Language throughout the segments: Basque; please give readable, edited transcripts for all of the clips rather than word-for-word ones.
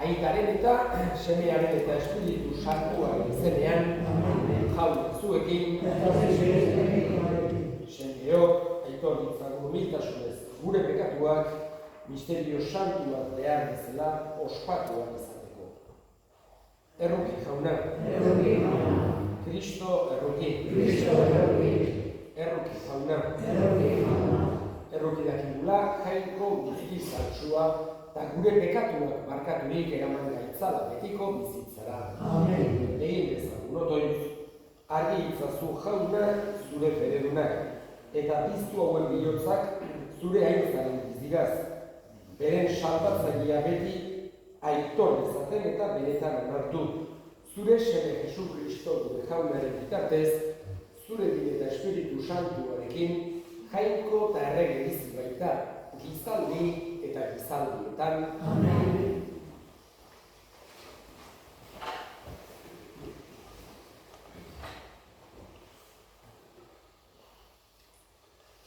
Aitaren eta semearen eta Espiritu Santuaren izenean, jaun zuekin, semeok, aitor ditzagun humiltasunez gure pekatuak, misterio santuak behar bezala ospatuak izateko. Erruki jauna. Kristo erruki. Erruki jauna. Erruki dakigula jainko guzti zaltsua eta gure pekatuak markaturik eraman gaitzala betiko bizitzara. Amen. Egin dezagun otoiz, argi itzazu jauna zure feredunak, eta piztu hauen bihotzak zure aintzaren bizigaz. Beren salbatzailea beti aitor dezaten eta benetan onartu. Zure seme Jesu Kristo gure jaunaren bitartez, zure bide eta Espiritu Santuarekin, jainko eta errege bizi baita, gizaldi eta gizaldietan. Amen.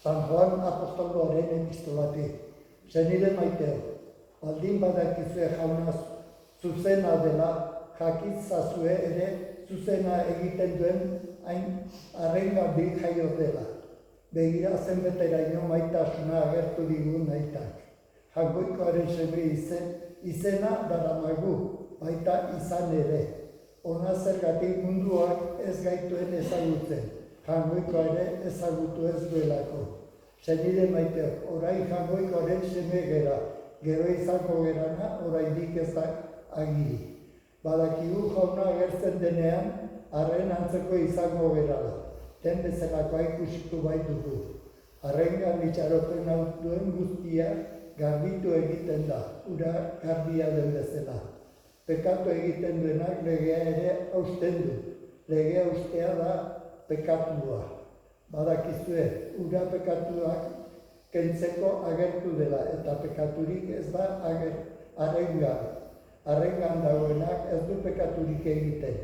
San Juan apostoloaren epistolati. Senide maiteo, baldin badakizue jaunaz zuzena dela, jakitzazue ere zuzena egiten duen hain arrengatik jaio dela. Begira zenbeteraino maitasuna agertu digun aitak. Jaungoikoaren seme izena daramagu, baita izan ere. Ona zergatik munduak ez gaituen ezagutzen, jaungoikoa ere ezagutu ez duelako. Senide maiteok, orain jaungoikoaren seme gera, gero izango gerana oraindik ez da agiri. Badakigu jauna agertzen denean, arren antzeko izango gerala. Den bezalakoa ikusitu baitugu. Arrengan itxaropen hau duen guztia garbitu egiten da, ura garbia den bezala. Pekatu egiten duenak legea ere hausten du. Legea ustea da pekatua. Badakizue, ura pekatuak kentzeko agertu dela, eta pekaturik ez da arrengan. Arrengan dagoenak ez du pekaturik egiten.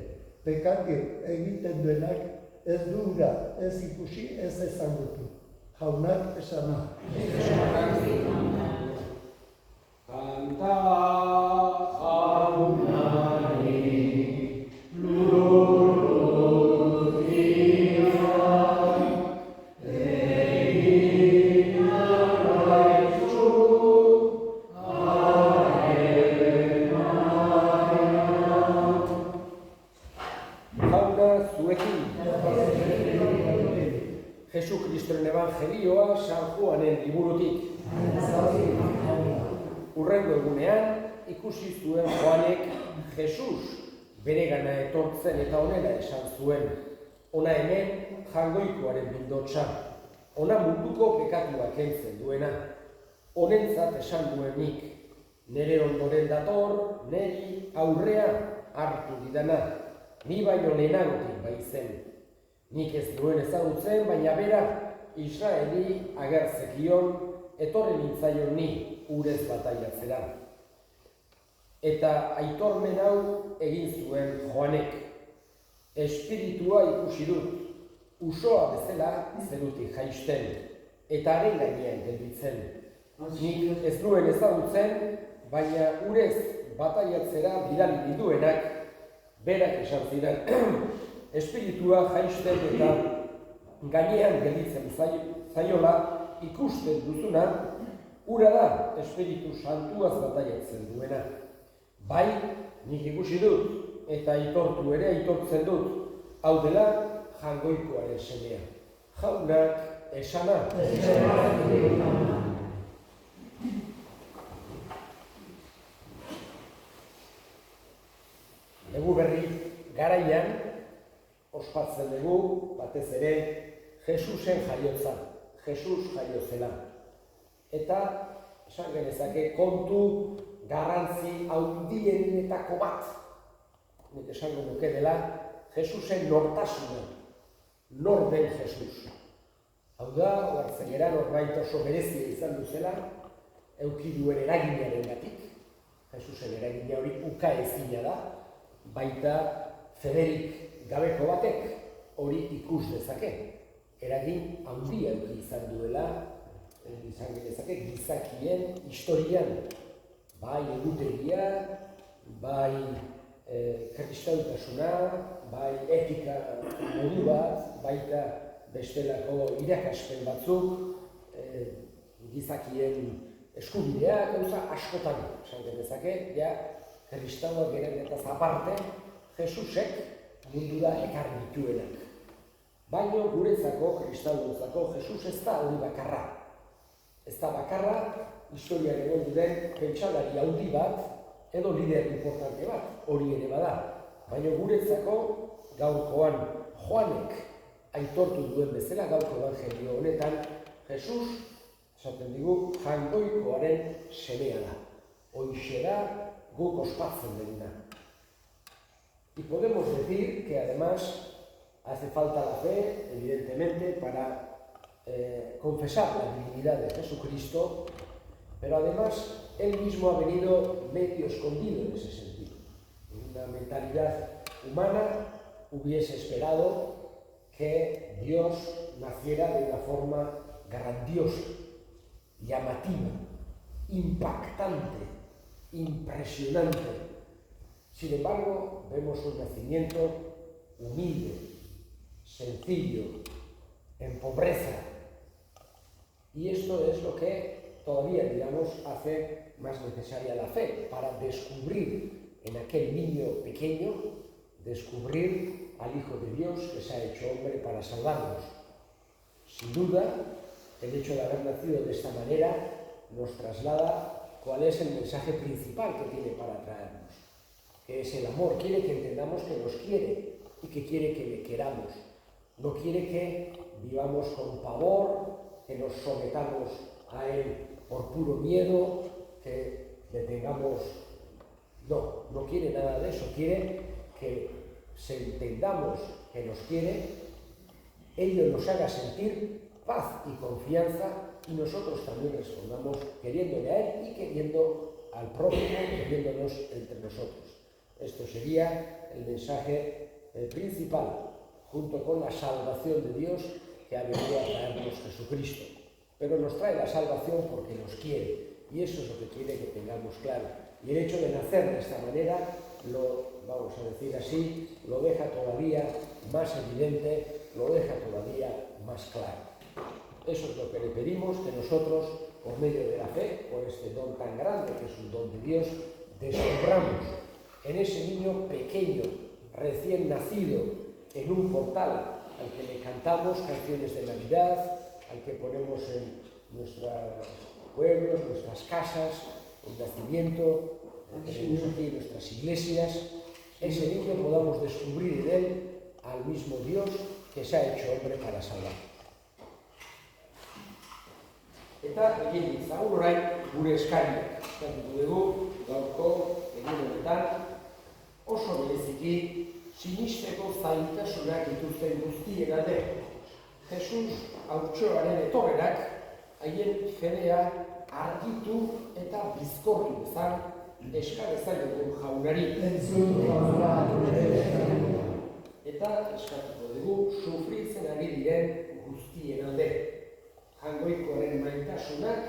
Pekatik egiten duenak ez du ura, ez ikusi, ez ezagutu. Jaunak esana. Kanta jaunari Jesu Kristoren Evangelioa San Juanen liburutik. Hurrengo egunean ikusi zuen Joanek Jesus beregana etortzen eta honela esan zuen. Ona hemen jangoikoaren bildotsa. Ona munduko pekatua kentzen duena. Honentzat esan duen nik. Nere ondoren dator, neri aurrea hartu didana. Ni baino lehenagotik baizen. Nik ez duen ezagutzen, baina bera Israeli agertzekion, etorri nintzaion ni urez bataiatzera. Eta aitormen hau egin zuen Joanek. Espiritua ikusi dut, usoa bezala zerutik jaisten, eta haren gainean gelditzen. Nik ez duen ezagutzen, baina urez bataiatzera bidali diduenak, berak esan zidan. Espiritua jaisten eta gainean gelditzen zaiola ikusten duzuna, ura da Espiritu Santuaz bataiatzen duena. Bai, nik ikusi dut eta aitortu ere aitortzen dut, hau dela jangoikoaren semea. Jaunak esana. Egu berri garaian, ospatzen dugu, batez ere, Jesusen jaiotza, Jesus jaiozela. Eta, esan genezake, kontu garrantzi handienetako bat. Nik esango nuke dela, Jesusen nortasuna, nor den Jesus. Hau da, oartzegera norbait oso berezia izan duzela, eduki duen eraginaren gatik. Jesusen eragina hori uka ezina da, baita federik gabeko batek hori ikus dezake. Eragin handia izan duela, izan genezake, gizakien historian. Bai egutegia, bai kristautasuna, bai etika modu bat, baita bestelako irakaspen batzuk, gizakien eskubideak, gauza askotan, esan genezake, ja, kristauak geren eta aparte, Jesusek mundura ekarri dituenak. Baina guretzako, kristauentzako, Jesus ez da hori bakarra. Ez da bakarra, historian egon duen pentsalari handi bat, edo lider importante bat, hori ere bada. Baina guretzako, gaurkoan Joanek aitortu duen bezala, gaurko evangelio honetan, Jesus, esaten digu, jainkoikoaren semea da. Hoixe da guk ospatzen duguna. Y podemos decir que además hace falta la fe, evidentemente, para confesar la divinidad de Jesucristo, pero además él mismo ha venido medio escondido en ese sentido. Una mentalidad humana hubiese esperado que Dios naciera de una forma grandiosa, llamativa, impactante, impresionante. Sin embargo, vemos un nacimiento humilde, sencillo, en pobreza. Y esto es lo que todavía, digamos, hace más necesaria la fe, para descubrir en aquel niño pequeño, descubrir al Hijo de Dios que se ha hecho hombre para salvarnos. Sin duda, el hecho de haber nacido de esta manera nos traslada cuál es el mensaje principal que tiene para traernos, que es el amor. Quiere que entendamos que nos quiere y que quiere que le queramos. No quiere que vivamos con pavor, que nos sometamos a Él por puro miedo, que le tengamos... No, no quiere nada de eso. Quiere que entendamos que nos quiere, ello nos haga sentir paz y confianza y nosotros también respondamos queriéndole a Él y queriendo al prójimo, queriéndonos entre nosotros. Esto sería el mensaje principal, junto con la salvación de Dios que ha venido a traernos Jesucristo. Pero nos trae la salvación porque nos quiere, y eso es lo que quiere que tengamos claro. Y el hecho de nacer de esta manera, vamos a decir así, lo deja todavía más evidente, lo deja todavía más claro. Eso es lo que le pedimos, que nosotros, por medio de la fe, por este don tan grande que es un don de Dios, descubramos en ese niño pequeño, recién nacido, en un portal al que le cantamos canciones de Navidad, al que ponemos en nuestros pueblos, nuestras casas, el nacimiento, tenemos aquí nuestras iglesias, ese niño podamos descubrir en él al mismo Dios que se ha hecho hombre para salvar. Eta egin ditzagun orain gure eskariak. Eskatuko dugu gaurko egun honetan oso bereziki sinisteko zailtasunak dituzten guztien alde. Jesus haurtxoaren etorrerak haien fedea argitu eta bizkortu dezan eska dezaiogun jaunari. Eta eskatuko dugu sufritzen ari diren guztien alde. Jangoikoaren maitasunak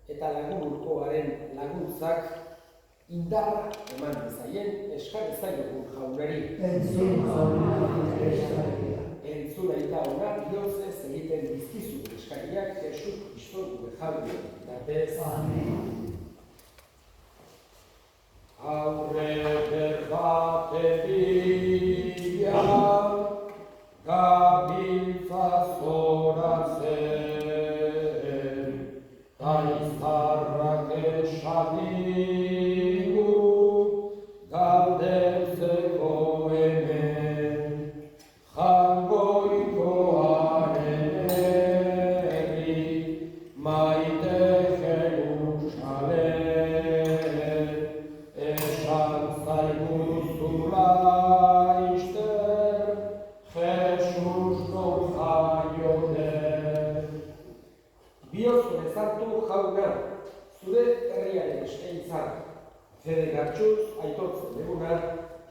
eta lagunurkoaren laguntzak indarra eman dezaien eska dezaiogun jaunari. Entzun aita hona bihotz egiten dizkizu eskariak Jesus Kristo gure jaunari. Amen. Aurre berbate bila gabiltza zoratzen, Aizarrak esadigu galdetzeko hemen, jangoikoaren herri, maite Jerusalem, esan zaiguzu laizter, Jesus non jaio den. Bihotz bezartu jauna, zure herriaren eskaintzan, fede gartxuz aitortzen duguna,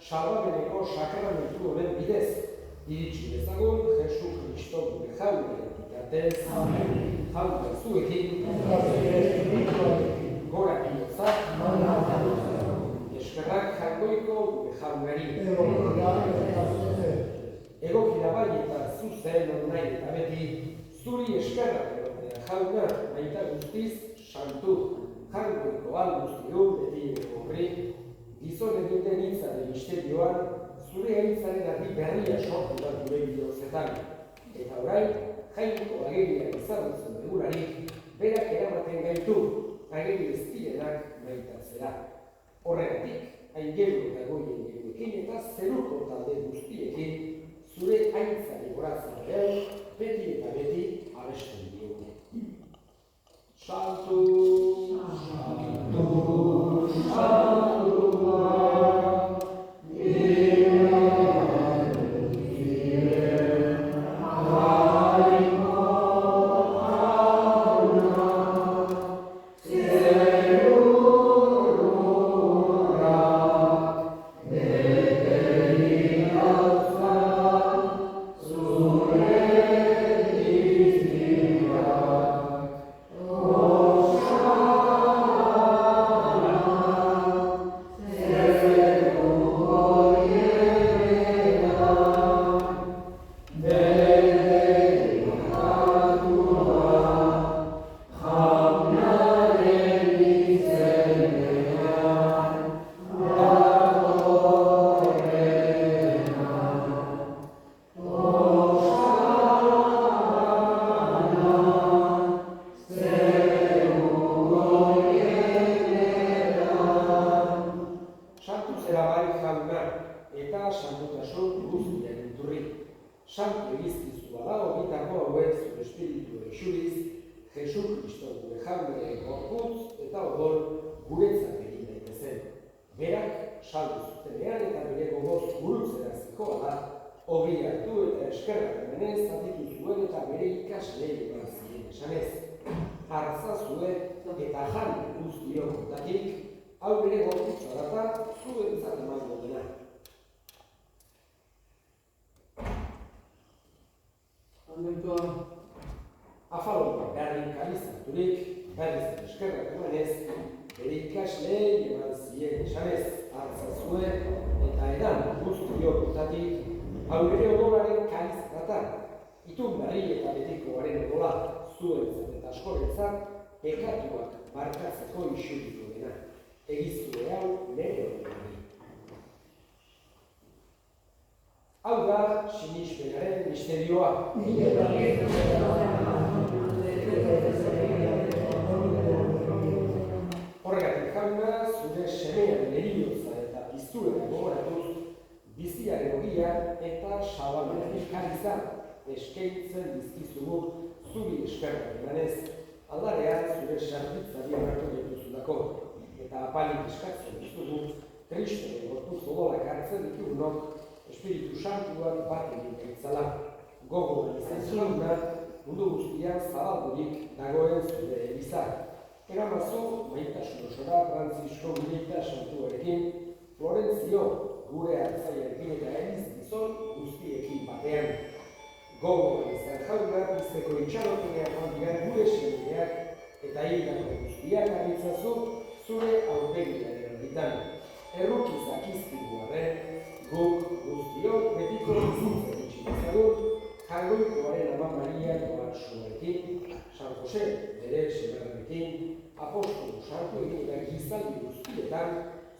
salbabeneko sakramentu honen bidez, iritsi dezagun, Jesu Kristo gure jaunaren bitartez, jauna zuekin, gora bihotzak, eskerrak jaungoiko gure jaunari, egokira bai eta zuzen nahi eta beti, zuri eskerrak egotea jauna, baita guztiz, santu, jaungoiko guztiu, beti egokri, gizon egiten hitzaren misterioan, zure hitzaren argi berria sortu da gure bihotzetan. Eta orain, jainko ageriak ezagutzen dugularik, berak eramaten gaitu, ageri ez direnak maitatzera. Horregatik, aingeru eta goien geruekin eta zeruko talde guztiekin, zure aintzari goratzen beti eta beti abesten diogu. Santu, santu, santu, afalonba berdin kalizaturik, berriz eskerrak emanez, bere ikaslei eman zien esanez, hartzazue eta edan guztioketatik, aurre odolaren kalizatatan, itun berri eta betiko garen odola, zuentzat eta askorentzat, pekatuak barkatzeko isuriko dena, egizue hau nere hori. Hau da, sinismenaren misterioa. Horregatik jauna, zure semearen eriotza eta piztuera gogoratuz, biziaren ogia eta sabamenetik karizan eskeitzen dizkizugu zuri eskerrak emanez, aldarean zure sarbitzari amartu dituzulako, eta apalik eskatzen dizugu, Kristoren gorputz odolak hartzen ditugunok, Espiritu Santuan bat egin gaitzala, gogoan izan zuena, mundu guztian zabaldurik dagoen zure elizak. Eramazu, maitasun osora, Frantzisko Milita Santuarekin, Florentzio, gure hartzaiarekin eta eliz gizon guztiekin batean. Gogoan izan jauna, bizteko itxarotenean handian gure semeak eta hildako guztiak aritzazu zure aurpegiraren handitan. Errukizak izkigu arren, guk guztiok betiko bizitzen itxitezagun, jangoikoaren ama Maria Joatsuarekin, San Jose bere semerrarekin, apostolu santuekin eta gizaldi guztietan,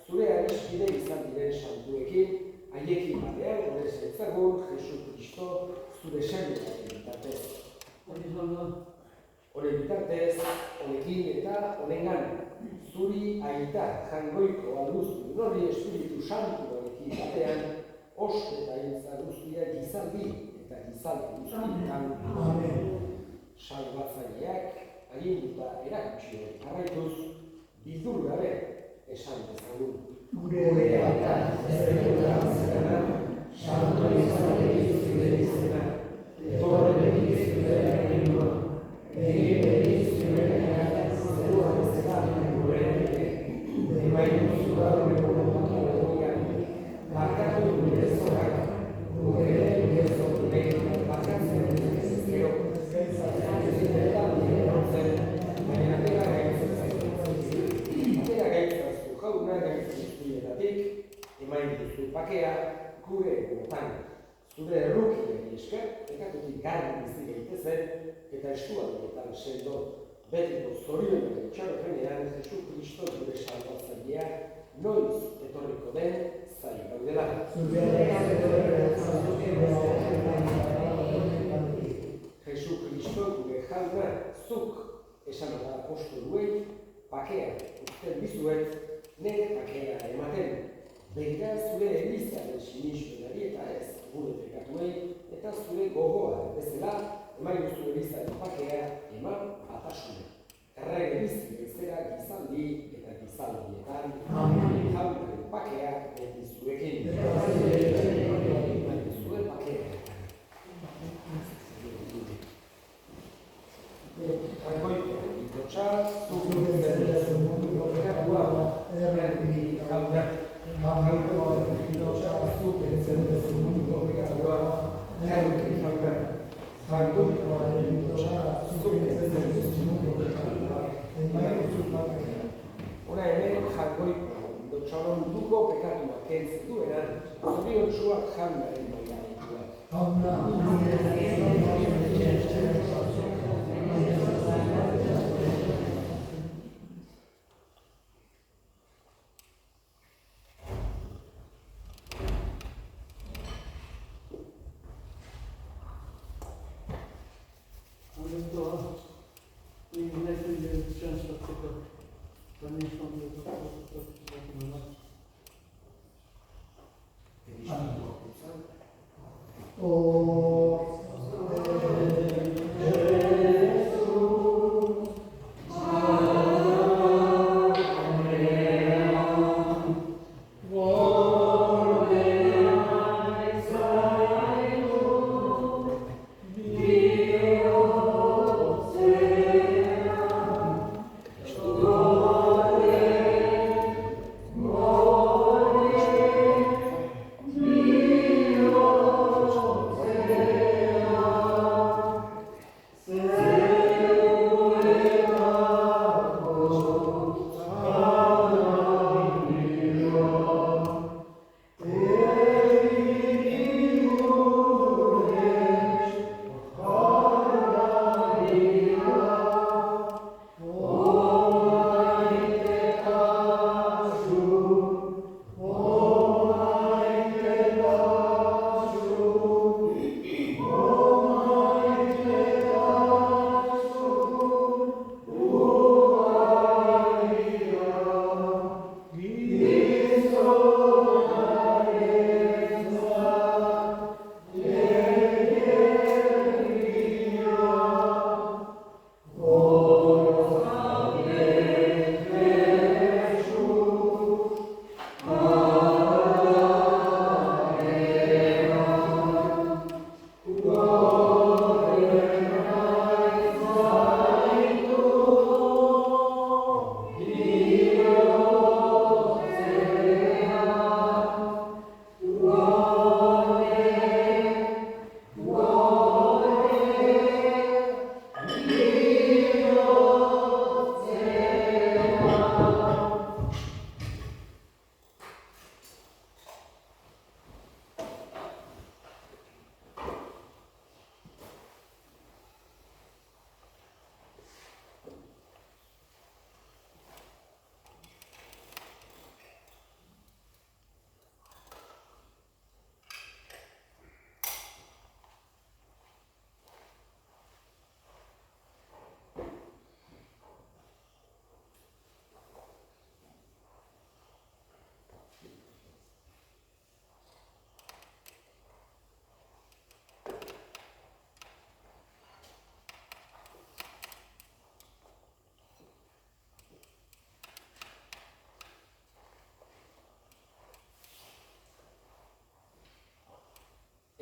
zure ariskide izan diren santuekin, haiekin batean horrez etzagun, Jesu Kristo, zure semerraren bitartez. Hore bitartez, honekin eta honengan, zuri aita jangoiko alduztu nori Espiritu Santuarekin batean, oste eta hiltza guztia gizaldi eta gizaldi guztietan. Salbatzaileak, aginduta erakutsi hori jarraituz, bildur gabe esan dezagun. Gure eta zerretan zerana, santo izategi zure izena, etorre begizure eginua, egin begizure eginak zeruan zelan gure ere, emaitu zura gure borrotak egoian, jauna gaitz guztietatik, emain duzu pakea gure egunetan. Zure errukiari esker, ekatutik garbi bizi gaitezen, eta estualdietan sendo betiko zorionak itxaropenean Jesu Kristo gure salbatzailea noiz etorriko den zain gaudela. Jesu Kristo gure jauna zuk esan da apostoluei pakea uzten dizuet, nire pakea ematen. Begira zure elizaren sinismenari eta ez gure pekatuei, eta zure gogoa bezala, emain duzu elizaren pakea eman atasune. Errege bizi bezera gizaldi eta gizaldietan, jaunaren pakea beti zurekin. Zure pakea. Argoiko, itotxa, zuku zen munduko pekatua, errendi jauna. Argoiko, itotxa, zuku zen munduko pekatua, errendi jauna. Argoiko, itotxa, zuku zen munduko pekatua, errendi jauna. Hona hemen jargoiko, itotxaron duko pekatua kentzen duenan, zoriontsuak jaunaren maila.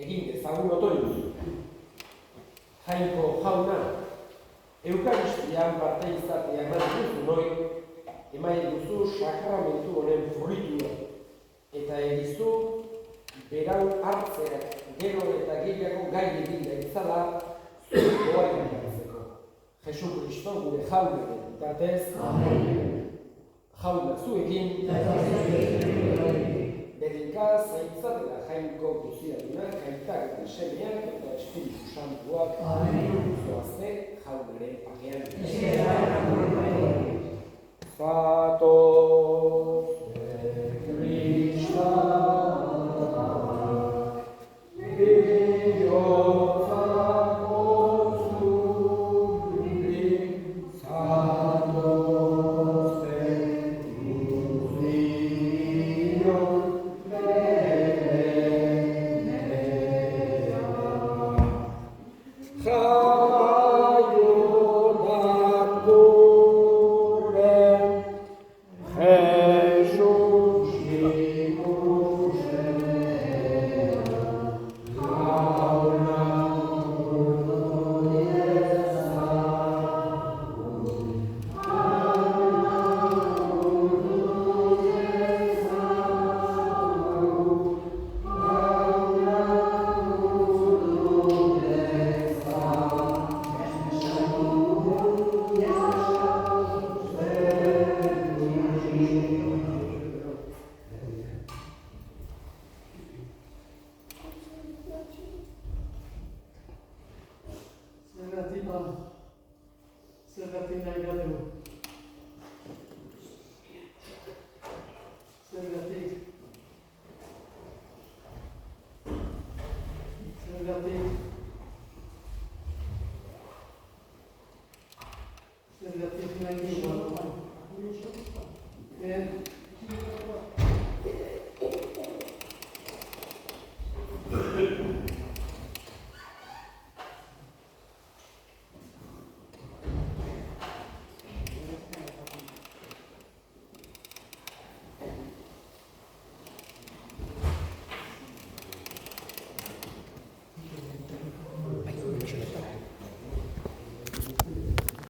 Egin dezagun otoinuz. Jainko jauna, Eukaristian parte izatea eman duzu noi, eman duzu sakramentu honen fruitua, eta egizu berau hartzeak gero eta gehiago gai egin daitzala goa egin. Jesu Kristo gure jaunaren bitartez. Amen. Jauna zuekin, Berika zaintzatela jainko guziadunak, aitak eta semeak eta Espiritu Santuak zoazte jaunaren pakean. Zato